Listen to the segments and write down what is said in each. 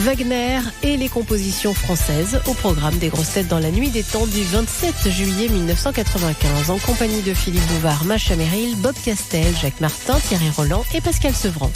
Wagner et les compositions françaises au programme des grosses têtes dans la nuit des temps du 27 juillet 1995 en compagnie de Philippe Bouvard, Macha Merrill, Bob Castel, Jacques Martin, Thierry Roland et Pascal Sevran.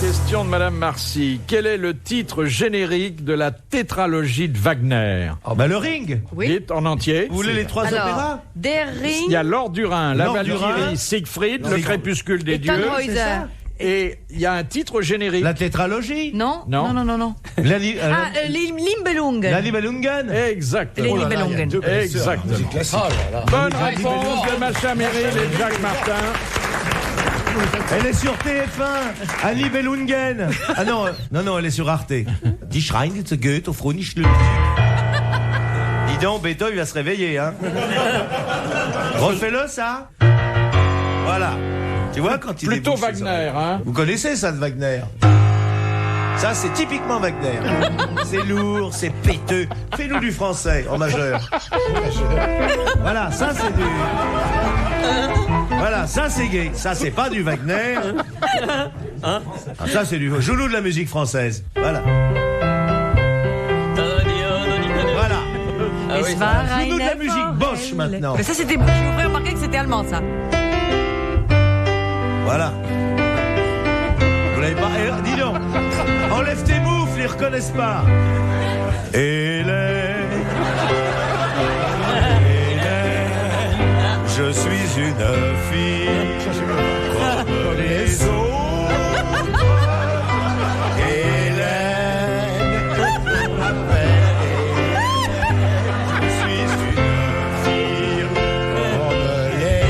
Question de Madame Marcy. Quel est le titre générique de la tétralogie de Wagner? Le Ring. Oui. Dites en entier. Vous voulez les trois opéras? Der Ring Il y a l'Or du Rhin, la L'Or du Rhin, Valkyrie, Siegfried, le crépuscule des et dieux. Tannhäuser. Et il y a un titre générique. La tétralogie? Non, Non. non. La Limbelungen. Nibelungen? Exactement. Les Nibelungen. Exactement. Bonne réponse de Macha Merrill et de Jacques Martin. Elle est sur TF1, à Nibelungen. Ah non, elle est sur Arte. Die Schrein zu Goethe auf Fronisch. Dis donc, Beethoven, il va se réveiller, hein. Refais-le, ça. Voilà. Tu vois, quand il Plutôt débouche, Wagner, hein. Vous connaissez ça de Wagner? Ça, c'est typiquement Wagner. C'est lourd, c'est péteux. Fais-nous du français en majeur. Voilà, ça, c'est du... Voilà, ça, c'est gay. Ça, c'est pas du Wagner. Ah, ça, c'est du... Joue-nous de la musique française. Voilà. Voilà. Joue-nous de la musique Bosch, maintenant. Mais ça, c'était... Je vous ferai remarquer que c'était allemand, ça. Voilà. Vous l'avez pas... dis donc, enlève tes moufles, ils reconnaissent pas. Hélène, je suis une fille comme les autres. Hélène, je m'appelle Hélène. Je suis une fille comme les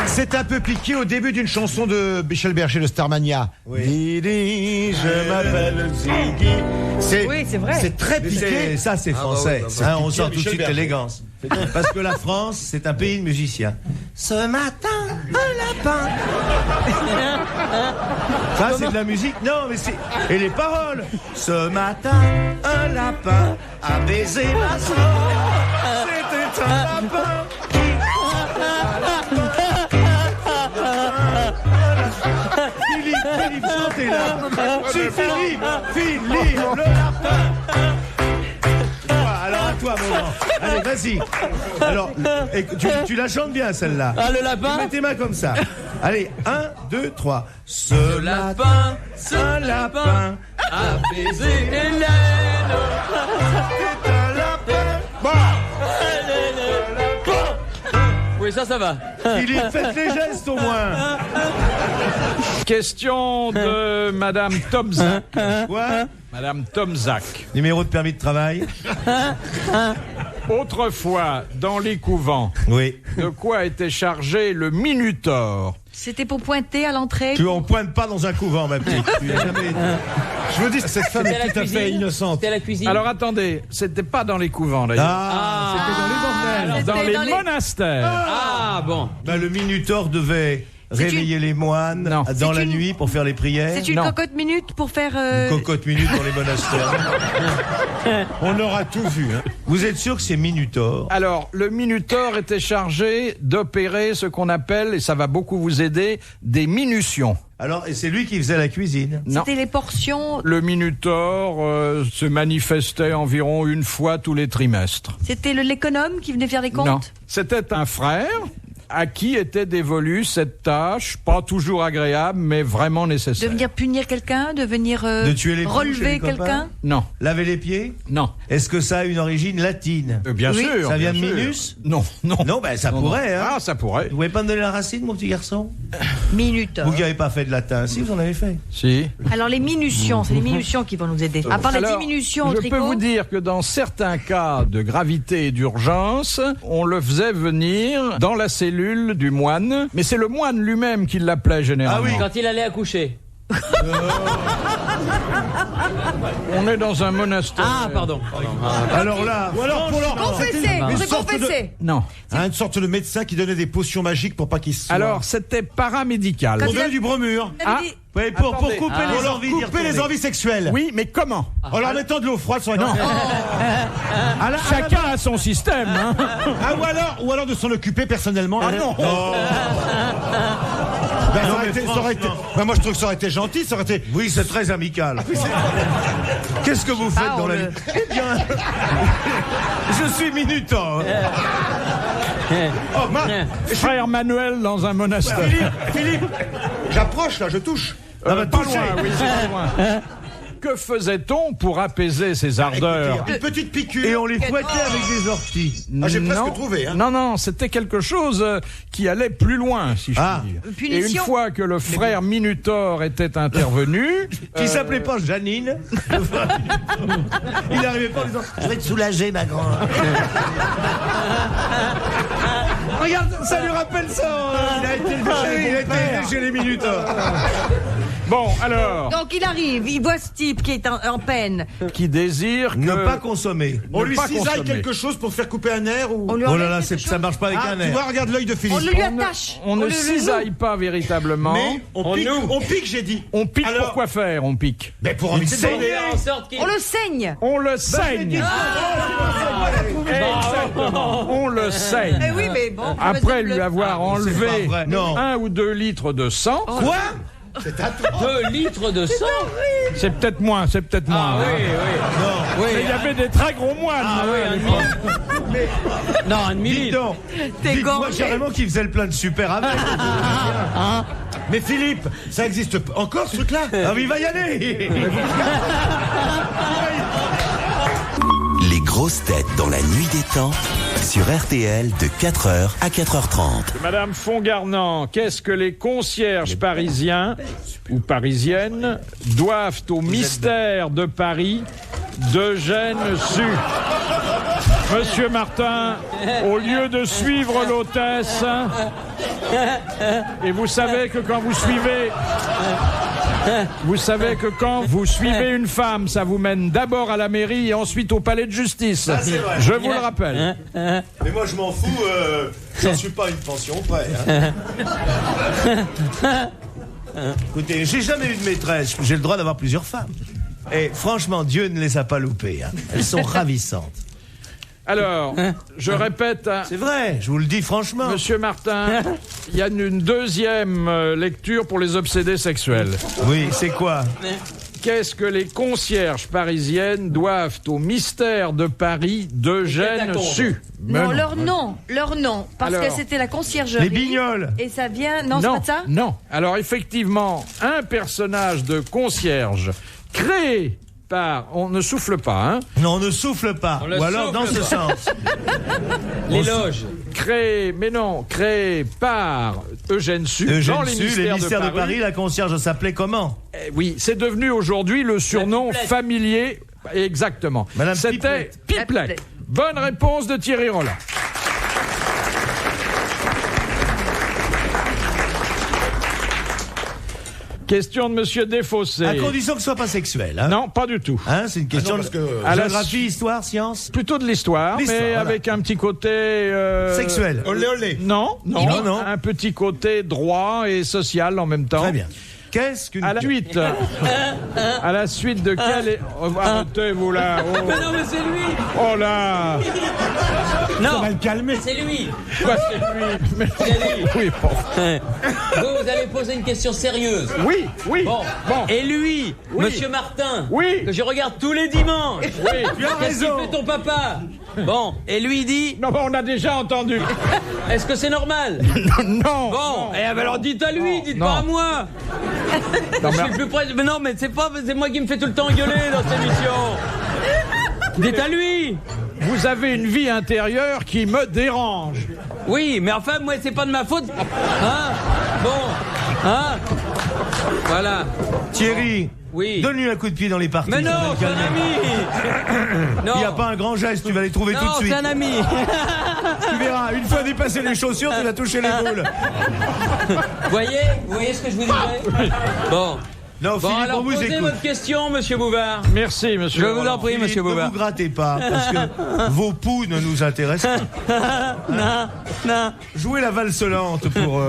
C'est un peu piqué au début d'une chanson de Michel Berger de Starmania. Oui. Didi, je m'appelle Ziggy. Oui, c'est vrai. C'est très piqué. Ça, c'est français. Hein, On sent tout de Michel suite Berger. l'élégance. Parce que la France, c'est un pays de musiciens. Ce matin, un lapin. Ça, c'est de la musique. Non, mais c'est... Et les paroles. Ce matin, un lapin a baisé ma soeur. C'était un lapin qui... Philippe, chantez là. C'est Philippe, le lapin. Alors à toi, Moment. Allez, vas-y. Alors, tu la chantes bien, celle-là. Ah, le lapin? Tu mets tes mains comme ça. Allez, 1, 2, 3. Ce lapin, un lapin a baisé Hélène. C'est un lapin. Bon. Oui, ça va. Philippe, faites les gestes au moins. Question de Madame Tomzak. Quoi? Madame Tomzak. Numéro de permis de travail? Autrefois, dans les couvents, Oui. de quoi était chargé le Minutor? C'était pour pointer à l'entrée. On pointe pas dans un couvent, ma petite. Tu l'as jamais été. Je vous dis que cette femme C'était à est la tout à fait cuisine. innocente. C'était à la cuisine. Alors attendez, c'était pas dans les couvents d'ailleurs. C'était dans les bordels. Dans c'était les dans les- monastères. Ah, bon. Le Minutor devait réveiller les moines Non. dans C'est la une- nuit pour faire les prières. C'est une Non. cocotte minute pour faire... Cocotte minute dans les monastères. On aura tout vu. Hein. Vous êtes sûr que c'est Minutor? Alors, le Minutor était chargé d'opérer ce qu'on appelle, et ça va beaucoup vous aider, des minutions. Alors, et c'est lui qui faisait la cuisine. Non. C'était les portions... Le Minutor se manifestait environ une fois tous les trimestres. C'était l'économe qui venait faire les comptes. Non. C'était un frère à qui était dévolue cette tâche, pas toujours agréable, mais vraiment De nécessaire. venir punir quelqu'un, de venir De tuer les relever chez les copains. quelqu'un. Non, Laver les pieds? non. Est-ce que ça a une origine latine? Bien Oui. sûr. Ça vient bien de sûr. Minus? Non, non. Non, ben ça Non, pourrait, non. hein. Ah, ça pourrait. Vous pouvez pas me donner la racine, mon petit garçon? Minuteur. Vous qui n'avez pas fait de latin. Si, vous en avez fait. Si. Alors les minutions, c'est les minutions qui vont nous aider. À part la Alors, diminution au je tricot. peux vous dire que dans certains cas de gravité et d'urgence, on le faisait venir dans la cellule du moine, mais c'est le moine lui-même qui l'appelait généralement. Ah oui. Quand il allait accoucher. On est dans un monastère. Ah, pardon. Alors là, Ou alors pour leur Confessez, une c'est sorte de- confessé. Non. une sorte de médecin qui donnait des potions magiques pour pas qu'ils se soient- Alors, c'était paramédical. pour donner du bromure. Ah, ouais, pour Attendez. couper Pour les leur envies d'y couper les retourner. envies sexuelles. oui, mais comment? En leur mettant de l'eau froide sur la non. Chacun a son système. Hein. Ah, ou alors de s'en occuper personnellement. Ah non. Ben, ça aurait été- ça aurait été- ben, moi je trouve que ça aurait été gentil, ça aurait été. Oui, c'est très amical. Qu'est-ce que vous faites Ah, dans on la le- vie? Eh bien, je suis minutant. Oh, Frère Manuel dans un monastère. Philippe, j'approche là, je touche. Ah bah, Pas touchez. loin, oui, c'est pas loin. Que faisait-on pour apaiser ces ardeurs? Écoutez, une petite piqûre. Et on les fouettait avec des orties. Ah, j'ai presque Non. trouvé. Hein. Non, non, c'était quelque chose qui allait plus loin, si je Ah. puis dire. Punition. Et une fois que le frère Minutor était intervenu, Qui s'appelait pas Janine. Il n'arrivait pas en disant je vais te soulager, ma grande. Regarde, ça lui rappelle ça. Il a été élevé chez les minuteurs. bon, alors, Donc il arrive, il voit ce type qui est en peine. qui désire que... Ne pas consommer. On Ne lui pas cisaille consommer. quelque chose pour faire couper un nerf ou. On lui Oh enlève là là, quelque ça chose. marche pas avec Ah, un tu air. vois, regarde l'œil de Philippe. On le lui attache. On ne le cisaille pas véritablement. Mais on pique, j'ai dit. On pique. Alors- Pourquoi faire? On pique. Mais pour envie de C'est saigner. en sorte qu'il... On le saigne. On le saigne. Exactement. On le saigne. Eh oui, mais bon. ça veut Après dire lui le- avoir enlevé pas vrai. Non. 1 ou 2 litres de sang, Quoi? 2 litres de sang. c'est peut-être moins, c'est peut-être moins. Ah hein. oui, oui. Mais il y avait des très gros moines. Ah oui, un demi. Non, un Dites demi-litre. donc. T'es Dites-moi gorgé. carrément qu'il faisait le plein de super avec. Mais Philippe, ça existe encore ce truc-là. Ah oui, il va y aller. Les grosses têtes dans la nuit des temps sur RTL de 4h à 4h30. Madame Fongarnant, qu'est-ce que les concierges parisiens ou parisiennes doivent au mystère de Paris d'Eugène Sue? Monsieur Martin, au lieu de suivre l'hôtesse, et vous savez que quand vous suivez une femme, ça vous mène d'abord à la mairie et ensuite au palais de justice. Je vous le rappelle. Mais moi je m'en fous, j'en suis pas une pension près. Hein. Écoutez, j'ai jamais eu de maîtresse. J'ai le droit d'avoir plusieurs femmes. Et franchement, Dieu ne les a pas loupées. Hein. Elles sont ravissantes. Alors, je répète à C'est vrai, je vous le dis franchement. Monsieur Martin, il y a une deuxième lecture pour les obsédés sexuels. Oui, c'est quoi? Qu'est-ce que les concierges parisiennes doivent au mystère de Paris d'Eugène Sue? Non, leur nom. Parce Alors, que c'était la conciergerie. Les Bignoles. Et ça vient. Non, c'est Non, pas de ça. non. Alors effectivement, un personnage de concierge créé par... On ne souffle pas, hein? Non, on ne souffle pas. On le Ou alors souffle dans ce pas. sens. Les loges. Créé par Eugène Sue Eugène dans les Sue, les mystères de Paris, la concierge s'appelait comment? Oui, c'est devenu aujourd'hui le surnom Pipelette. familier. Exactement. Madame C'était Pipelette. Pipelette. Bonne réponse de Thierry Roland. Question de Monsieur Desfossés. À condition que ce soit pas sexuel. Hein? Non, pas du tout. Hein, c'est une question parce de que- À la géographie, histoire, science. Plutôt de l'histoire, L'histoire, mais voilà. avec un petit côté... Sexuel. Olé olé. Non, Non. un petit côté droit et social en même temps. Très bien. Qu'est-ce qu'une... À la suite de quelle... Oh, arrêtez-vous là. Oh, Mais non, mais c'est lui. oh là. Non, va le calmer. c'est lui. Bah, c'est lui. Mais- C'est lui. Oui, bon. Vous allez poser une question sérieuse. Oui. Bon. Bon. Et lui, Oui. Monsieur Martin, Oui. que je regarde tous les dimanches. Oui. Qu'est-ce qu'il fait ton papa? Bon, et lui il dit, Non, bah, on a déjà entendu. est-ce que c'est normal? Non. Bon, et alors dites à lui, dites non. pas à moi. Non, Je mais- suis plus près. Mais non, mais c'est moi qui me fais tout le temps gueuler dans cette émission. Dites à lui. Vous avez une vie intérieure qui me dérange. Oui, mais enfin, moi, c'est pas de ma faute. Hein? Bon. Hein? Voilà. Thierry, Oui. donne-lui un coup de pied dans les parties. Mais non, ça va le c'est un calmer. ami. Non. Il n'y a pas un grand geste, tu vas les trouver tout Non, de suite. c'est un ami. Tu verras, une fois dépassé les chaussures, tu vas toucher les boules. Vous voyez ce que je vous disais? Bon. Non, Bon, Philippe, alors on vous posez écoute. votre question, monsieur Bouvard. Merci, monsieur. Je vous Roland. en prie, Philippe, monsieur ne Bouvard. vous grattez pas, parce que vos poux ne nous intéressent pas. Non. Jouez la valse lente pour...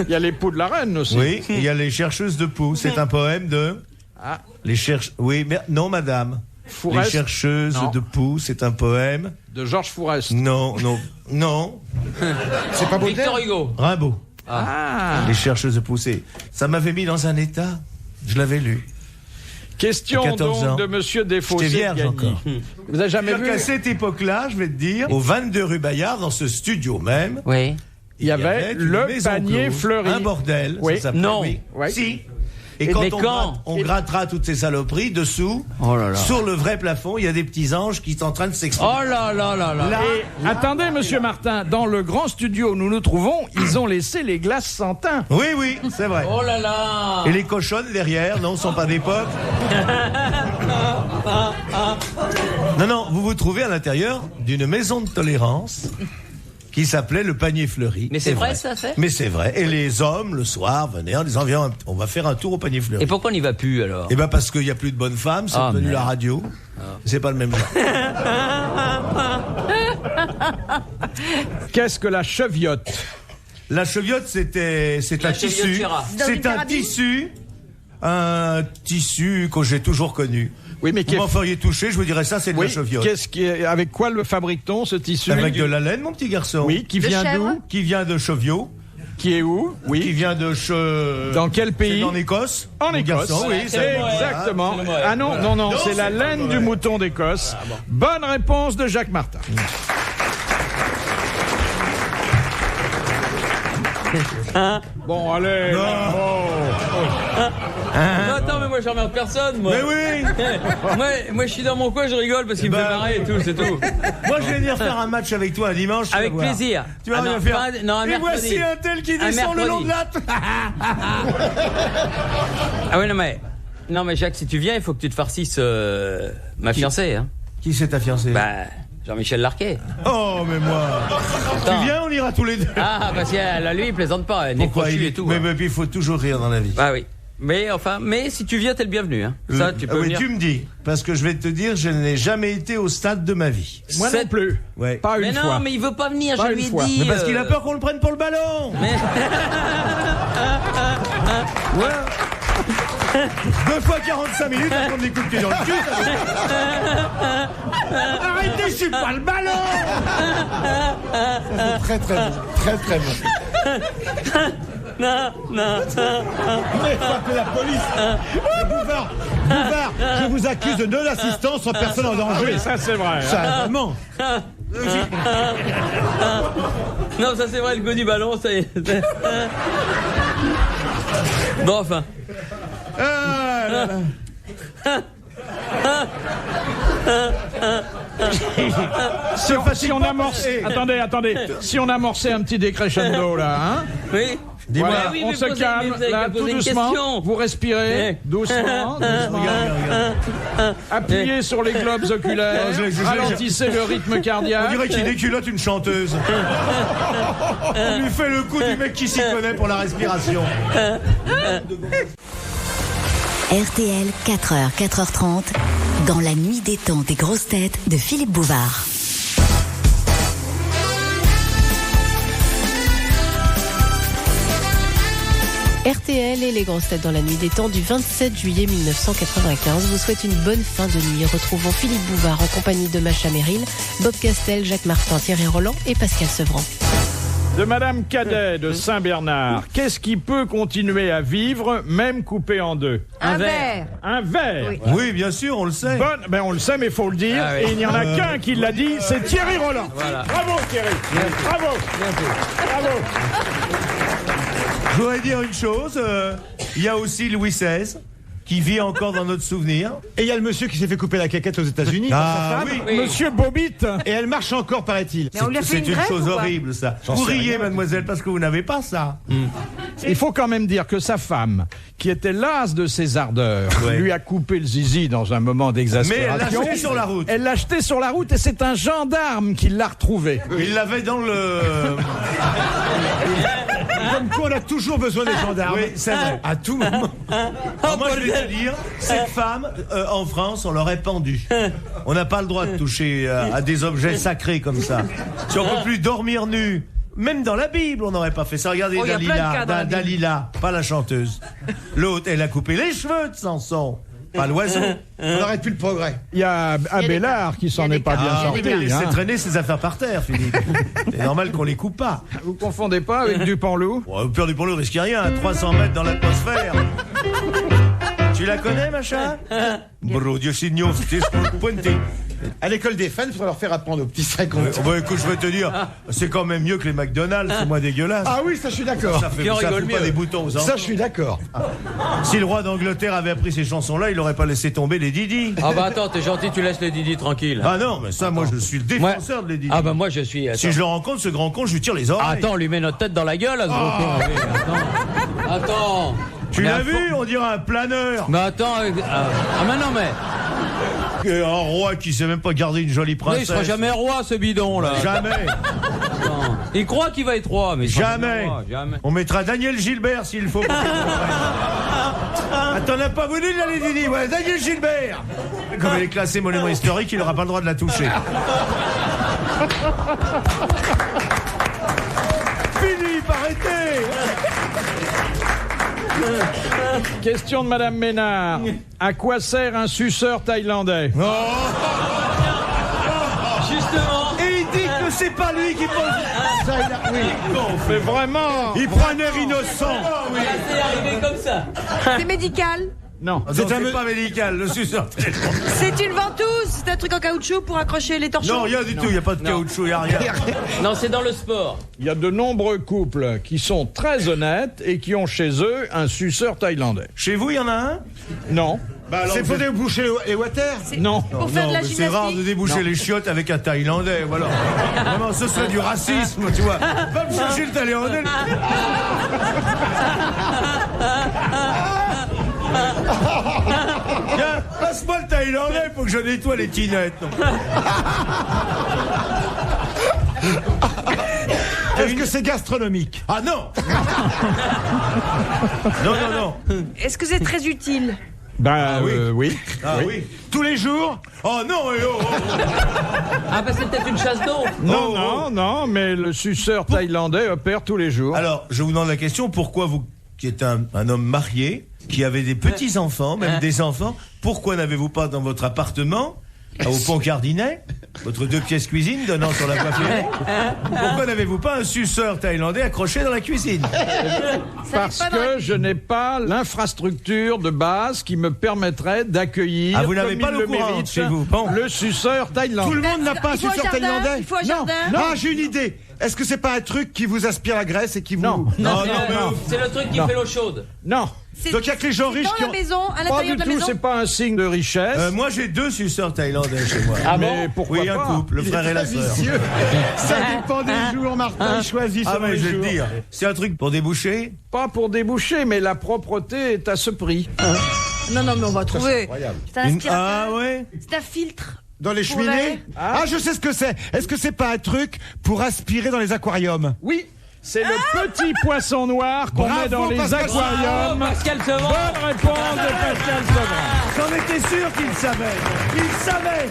Il y a les poux de la reine aussi. Oui, il y a les chercheuses de poux. C'est un poème de... Ah. Les cherche... Oui, mais non, madame. Fourest. Les chercheuses Non. de poux, c'est un poème. De Georges Fourest. Non. C'est pas Baudelaire. Victor Hugo. Rimbaud. Ah. Les chercheuses de poux. Ça m'avait mis dans un état. Je l'avais lu. Question 14 ans. donc de monsieur Desfossés. J'étais vierge Gagny. encore. Vous avez jamais C'est-à-dire vu qu'à cette époque-là, je vais te dire, au 22 rue Bayard, dans ce studio même, Oui. Il y avait une le maison panier close, fleuri. un bordel. Oui. Ça s'appelait, Non. oui. Ouais. Si. Et Mais quand quand on grattera toutes ces saloperies, dessous, Oh là là. sur le vrai plafond, il y a des petits anges qui sont en train de s'exprimer. Oh là là là là. Là, Attendez, monsieur Martin, dans le grand studio où nous nous trouvons, ils ont laissé les glaces sans teint. oui, c'est vrai. Oh là là. Et les cochonnes derrière, non, sont pas d'époque. Non, vous vous trouvez à l'intérieur d'une maison de tolérance qui s'appelait le panier fleuri. Mais c'est vrai, ça, c'est ? Mais c'est vrai. Et les hommes, le soir, venaient en disant, viens, on va faire un tour au panier fleuri. Et pourquoi on n'y va plus alors ? Eh ben parce qu'il n'y a plus de bonnes femmes, c'est Ah, devenu merde. la radio. C'est pas le même genre. Qu'est-ce que la cheviote? La cheviote, c'est un cheviote tissu. Chira. Dans une C'est un carabine tissu que j'ai toujours connu. Oui, mais Vous m'en feriez toucher, je vous dirais ça, c'est de la cheviote. Avec quoi le fabrique-t-on, ce tissu? Avec de la laine, mon petit garçon. Oui, qui De vient chèvre d'où? Qui vient de Cheviot. Qui est où? Qui Oui. vient de Dans quel pays? C'est en Écosse. En mon Écosse. garçon, oui, c'est Exactement. c'est le mot, Ah non, non, non, c'est la c'est pas laine vrai. du mouton d'Écosse. Bonne réponse de Jacques Martin. Bon, allez. Attends, mais moi je remercie personne, moi. Mais oui. moi je suis dans mon coin, je rigole parce qu'il me fait marrer et tout, c'est tout. Moi, je vais venir faire un match avec toi un dimanche. tu vas Avec voir. plaisir. Tu vas Ah, rien non, faire. pas- non, un Et mercredi. voici un tel qui Un descend le long de la... Ah oui, non mais Jacques, si tu viens, il faut que tu te farcisses ma fiancée, hein. Qui c'est ta fiancée? Bah, Jean-Michel Larquet. Oh, mais moi. Attends. Tu viens, on ira tous les deux. Ah, parce que lui, il plaisante pas, nez Pourquoi crochu il et tout. Mais hein. puis, il faut toujours rire dans la vie. Bah oui. Mais si tu viens, t'es le bienvenu, hein. Ça, tu peux oui, venir. tu me dis. Parce que je vais te dire, je n'ai jamais été au stade de ma vie. Moi non plus. Ouais. Pas Mais une non, fois. mais il veut pas venir, Pas je une lui ai fois. dit. Mais parce qu'il a peur qu'on le prenne pour le ballon. Mais... Ouais. 2 fois 45 minutes à prendre des coups de pied dans le cul. Arrêtez, je suis pas le ballon. Très très bon. Très très bon. Non. Mais frappez la police. Bouvard, je vous accuse de non-assistance en personne en danger. Oui, ça c'est vrai. Ça, vraiment. Non, ça c'est vrai, le goût du ballon, ça y est. Bon, enfin. Ah, là, là. Si on amorçait, attendez, si on amorçait un petit décrescendo là, hein? Oui. Dis-moi, Voilà, oui, on mais se posez- calme, mais vous avez là, qu'à tout poser une doucement. question. Vous respirez, doucement. Regarde. Appuyez sur les globes oculaires, je- ralentissez le rythme On cardiaque. dirait qu'il déculotte une chanteuse. On lui fait le coup du mec qui s'y connaît pour la respiration. RTL, 4h, 4h30, dans la nuit des temps des grosses têtes de Philippe Bouvard. RTL et les grosses têtes dans la nuit des temps du 27 juillet 1995 vous souhaite une bonne fin de nuit. Retrouvons Philippe Bouvard en compagnie de Macha Merrill, Bob Castel, Jacques Martin, Thierry Roland et Pascal Sevran. De Madame Cadet de Saint-Bernard, qu'est-ce qui peut continuer à vivre, même coupé en deux? Un verre. Un verre. Oui. Oui, bien sûr, on le sait. On le sait, mais il faut le dire. Ah oui. Et il n'y en a qu'un qui l'a dit, c'est Thierry Roland. Voilà. Bravo Thierry. Bravo. Bravo. Je voudrais dire une chose. Il y a aussi Louis XVI qui vit encore dans notre souvenir. Et il y a le monsieur qui s'est fait couper la caquette aux États-Unis. Ah oui. Monsieur Bobbitt. Et elle marche encore, paraît-il. Mais on lui a fait C'est une une greffe chose ou pas horrible, ça. J'en Vous sais riez, rien. mademoiselle, parce que vous n'avez pas ça. Il faut quand même dire que sa femme, qui était lasse de ses ardeurs, Ouais. lui a coupé le zizi dans un moment Mais elle l'a d'exaspération. acheté sur la route. Elle l'a acheté sur la route et c'est un gendarme qui l'a retrouvé. Il l'avait dans le... Comme quoi, on a toujours besoin des gendarmes. Oui, c'est vrai. À tout moment. Alors moi, je vais te dire, cette femme, en France, on l'aurait pendue. On n'a pas le droit de toucher à des objets sacrés comme ça. Si on peut plus dormir nu, même dans la Bible, on n'aurait pas fait ça. Regardez Oh, il y a plein de cas dans la Bible. Dalila, pas la chanteuse. L'autre, elle a coupé les cheveux de Samson, pas l'oiseau. On n'arrête plus le progrès. Il y a Abélard qui s'en il y a est des pas cas. bien Ah, sorti. il y a des Laissez hein. traîner ses affaires par terre, Philippe. C'est normal qu'on les coupe pas. Vous confondez pas avec Dupanloup? Au pire du pour le risque rien, à 300 mètres dans l'atmosphère. Tu la connais, machin? Bro, Dieu signor, c'était ce qu'on pointait. À l'école des fans, il faudrait leur faire apprendre aux petits 50. Bon, écoute, je vais te dire, c'est quand même mieux que les McDonald's, c'est moins dégueulasse. Ah oui, ça je suis d'accord. Ça fait Qui en ça rigole fout pas mieux. des boutons aux enfants. Ça je suis d'accord. Si le roi d'Angleterre avait appris ces chansons-là, il aurait pas laissé tomber les Didi. Ah bah attends, t'es gentil, tu laisses les Didi tranquilles. Ah non, mais ça, moi, je suis le défenseur de les Didi. Ah bah moi je suis... Si attends. je le rencontre, ce grand con, je lui tire les oreilles. Attends, on lui met notre tête dans la gueule à ce gros con. Oui, attends. Tu On est l'as à vu? On dirait un planeur. Mais attends... Ah mais non mais... Un roi qui sait même pas garder une jolie Mais princesse. il sera jamais roi ce bidon là. Jamais. Attends. Il croit qu'il va être roi, mais il sera Jamais. roi, jamais. On mettra Daniel Gilbert s'il faut. Attends, on n'a pas voulu de la Didi. Ouais, Daniel Gilbert. Comme elle est classée monument historique, il n'aura pas le droit de la toucher. Philippe, arrêtez. Question de Madame Ménard. À quoi sert un suceur thaïlandais? Justement. Et il dit que c'est pas lui qui pose. Ça, il a... Oui. Mais vraiment? Il prend un air innocent. Là, c'est arrivé comme ça. C'est médical. Non. C'est pas médical, le suceur. C'est une ventouse. C'est un truc en caoutchouc pour accrocher les torchons. Non, rien du tout, il n'y a pas de caoutchouc, il n'y a rien. Non, c'est dans le sport. Il y a de nombreux couples qui sont très honnêtes et qui ont chez eux un suceur thaïlandais. Chez vous, il y en a un? Non. Bah alors, C'est pour déboucher les water. Non. Pour faire de la mais c'est rare de gymnastique. déboucher les chiottes avec un Thaïlandais, voilà. Vraiment, ce serait du racisme, tu vois. Va me chercher le Thaïlandais. Tiens, passe-moi le Thaïlandais pour que je nettoie les tinettes. Est-ce que c'est gastronomique? Ah non. Non, non, non. Est-ce que c'est très utile? Ben oui. Ah oui. Tous les jours? Oh non, et oh, oh. Ah bah c'est peut-être une chasse d'eau. Non, Oh, non, non, mais le suceur thaïlandais opère tous les jours. Alors, je vous demande la question, pourquoi vous, qui êtes un homme marié, qui avez des petits-enfants, même des enfants, pourquoi n'avez-vous pas dans votre appartement, au Pont Cardinet, votre 2 pièces cuisine donnant sur la coiffure, pourquoi n'avez-vous pas un suceur thaïlandais accroché dans la cuisine? Parce que je n'ai pas l'infrastructure de base qui me permettrait d'accueillir, Ah, vous n'avez comme pas il l'eau le courante mérite, chez vous. Bon. le suceur thaïlandais. Tout le monde n'a pas un Il faut un suceur jardin, thaïlandais? il faut un Non. jardin. Ah, j'ai une idée. Est-ce que c'est pas un truc qui vous aspire la graisse et qui vous... Non. Non, C'est le truc qui fait l'eau chaude. Non, C'est Donc il y a que les gens riches dans qui la ont... maison, à pas l'intérieur du de la tout, maison. c'est pas un signe de richesse. moi j'ai 2 suceurs thaïlandais chez moi. Ah mais bon pourquoi Oui, un pas? couple, le frère et la sœur. Vicieux. Ça dépend des jours, Martin. Il choisit Ah, selon mais les je vais jours. le dire. C'est un truc pour déboucher. Pas pour déboucher, mais la propreté est à ce prix. Non, non, mais on va trouver. C'est un aspirateur. Ah ouais. C'est un filtre. Dans les Pour cheminées? Ah, je sais ce que c'est. Est-ce que c'est pas un truc pour aspirer dans les aquariums? Oui, c'est le petit poisson noir qu'on Bravo, met dans les Pascal. aquariums. Pascal Sevran. Bonne réponse de Pascal Sevran. J'en étais sûr qu'il savait. Il savait.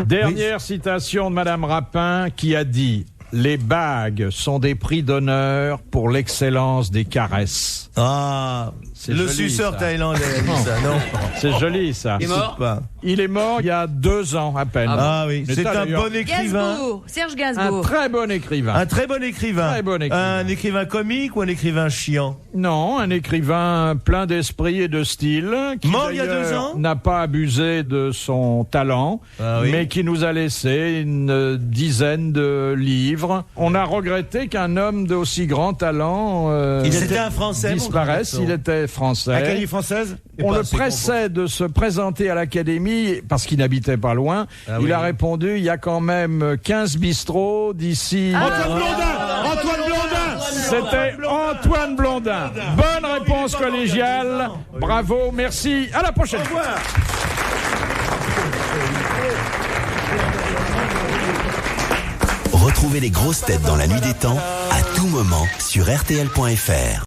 Dernière citation de Madame Rapin qui a dit « Les bagues sont des prix d'honneur pour l'excellence des caresses. Ah, C'est le joli, suceur ça. thaïlandais a dit ça, non » C'est joli, ça. Il est mort. Pas. Il est mort il y a 2 ans à peine. Ah oui, Mais c'est ça, un d'ailleurs, bon écrivain. Gainsbourg. Serge un Gainsbourg. très bon écrivain. Un très bon écrivain. Très bon écrivain. Un écrivain comique ou un écrivain chiant? Non, un écrivain plein d'esprit et de style, qui Mort il y a d'ailleurs 2 ans n'a pas abusé de son talent, Ah oui. mais qui nous a laissé une dizaine de livres livre. On a regretté qu'un homme d'aussi grand talent C'était un Français, disparaisse. mon grand Il était français. Académie française. On le pressait de se présenter à l'Académie parce qu'il n'habitait pas loin. Il a répondu, il y a quand même 15 bistrots d'ici... Antoine Blondin. Antoine Blondin. C'était Antoine Blondin. Bonne réponse collégiale. Bravo, merci. À la prochaine. Au revoir. Retrouvez les grosses têtes dans la nuit des temps à tout moment sur RTL.fr.